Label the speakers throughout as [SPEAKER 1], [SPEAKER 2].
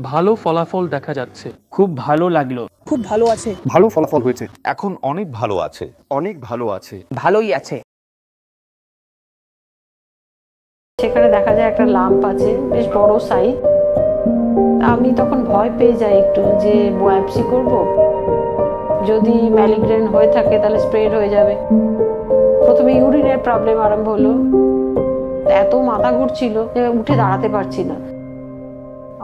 [SPEAKER 1] ভালো ফলাফল দেখা যাচ্ছে।
[SPEAKER 2] খুব ভালো লাগলো।
[SPEAKER 3] খুব ভালো আছে।
[SPEAKER 4] ভালো ফলাফল হয়েছে।
[SPEAKER 5] এখন অনেক ভালো আছে।
[SPEAKER 4] অনেক ভালো আছে।
[SPEAKER 3] ভালোই আছে।
[SPEAKER 6] সেখানে দেখা যায় একটা লাম্প আছে, বেশ বড় সাইজ। আমি তখন ভয় পেয়ে যাই একটু যে বায়োপসি করব, যদি ম্যালিগ্রেন হয়ে থাকে তাহলে স্প্রেড হয়ে যাবে। প্রথমে ইউরিনের প্রবলেম আরম্ভ হলো, এত মাথা ঘুরছিল যে উঠে দাঁড়াতে পারছি না।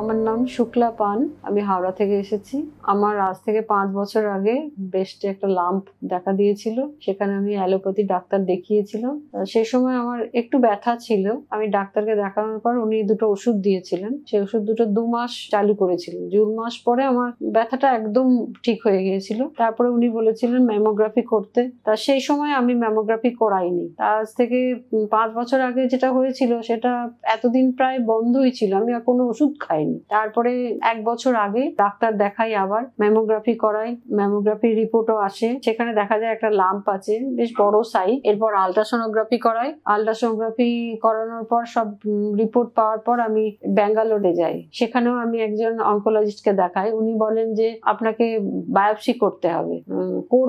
[SPEAKER 6] আমার নাম শুক্লা পান, আমি হাওড়া থেকে এসেছি। আমার আজ থেকে 5 বছর আগে ব্রেস্টে একটা লাম্প দেখা দিয়েছিল, সেখানে আমি অ্যালোপ্যাথি ডাক্তার দেখিয়েছিলাম। সেই সময় আমার একটু ব্যথা ছিল। আমি ডাক্তারকে দেখানোর পর উনি দুটো ওষুধ দিয়েছিলেন, সেই ওষুধ দুটো 2 মাস চালু করেছিলেন। 2 মাস পরে আমার ব্যথাটা একদম ঠিক হয়ে গিয়েছিল। তারপরে উনি বলেছিলেন ম্যামোগ্রাফি করতে। তা সেই সময় আমি ম্যামোগ্রাফি করাইনি। আজ থেকে 5 বছর আগে যেটা হয়েছিল সেটা এতদিন প্রায় বন্ধই ছিল, আমি আর কোনো ওষুধ খাইনি। তারপরে 1 বছর আগে ডাক্তার দেখাই, আবার ম্যামোগ্রাফি করাই। ম্যামোগ্রাফি রিপোর্টও আসে, সেখানে দেখা যায় একটা লাম্প আছে, বেশ বড় সাইজ। এরপর আলট্রাসোনোগ্রাফি করাই। আলট্রাসোনোগ্রাফি করানোর পর সব রিপোর্ট পাওয়ার পর আমি ব্যাঙ্গালোরে যাই। সেখানেও আমি একজন অনকোলজিস্টকে দেখাই। উনি বলেন যে আপনাকে বায়োপসি করতে হবে, কোর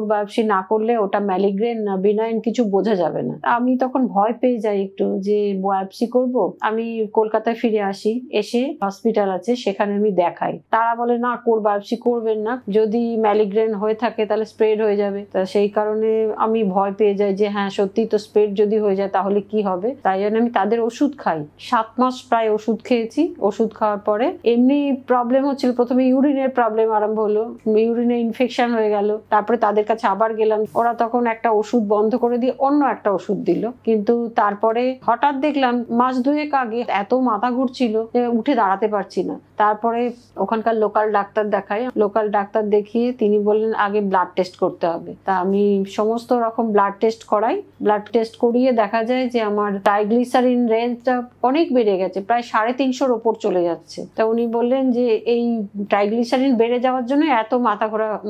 [SPEAKER 6] বায়োপসি না করলে ওটা ম্যালিগ্রেন না বিনাইন কিছু বোঝা যাবে না। আমি তখন ভয় পেয়ে যাই একটু যে বায়োপসি করব। আমি কলকাতায় ফিরে আসি, এসে হসপিটাল আছে সেখানে আমি দেখাই। তারা বলে না, কোর বায়োপসি করবেন না, যদি ম্যালিগ্রেন হয়ে থাকে তাহলে স্প্রেড হয়ে যাবে। তা সেই কারণে আমি ভয় পেয়ে যাই যে হ্যাঁ সত্যি তো স্প্রেড যদি হয়ে যায় তাহলে কি হবে। তাই জন্য আমি তাদের ওষুধ খাই। 7 মাস প্রায় ওষুধ খেয়েছি। ওষুধ খাওয়ার পরে এমনি প্রবলেম হচ্ছিল, প্রথমে ইউরিনের প্রবলেম আরম্ভ হলো, ইউরিনে ইনফেকশন হয়ে গেল। তারপরে তাদের কাছে আবার গেলাম, ওরা তখন একটা ওষুধ বন্ধ করে দিয়ে অন্য একটা ওষুধ দিল। কিন্তু তারপরে হঠাৎ দেখলাম মাস 2 আগে এত মাথা ঘুরছিল যে উঠে দাঁড়াতে পারছি না। তারপরে ওখানকার লোকাল ডাক্তার দেখাই। লোকাল ডাক্তার দেখিয়ে তিনি বললেন আগে ব্লাড টেস্ট করতে হবে। তা আমি সমস্ত রকম ব্লাড টেস্ট করাই। ব্লাড টেস্ট করিয়ে দেখা যায় যে আমার ট্রাইগ্লিসারিন রেঞ্জটা অনেক বেড়ে গেছে, প্রায় 350-এর ওপর চলে যাচ্ছে। তা উনি বললেন যে এই ট্রাইগ্লিসারিন বেড়ে যাওয়ার জন্য এত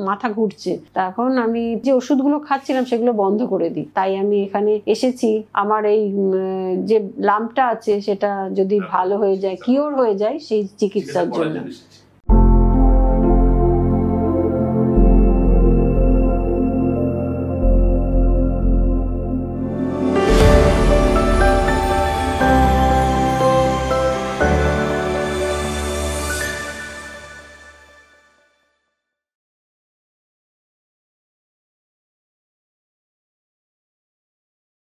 [SPEAKER 6] মাথা ঘুরছে। তখন আমি যে ওষুধগুলো খাচ্ছিলাম সেগুলো বন্ধ করে দিই। তাই আমি এখানে এসেছি। আমার এই যে লাম্পটা আছে সেটা যদি ভালো হয়ে যায়, কিওর হয়ে যায়, সেই চিকিৎসার জন্য।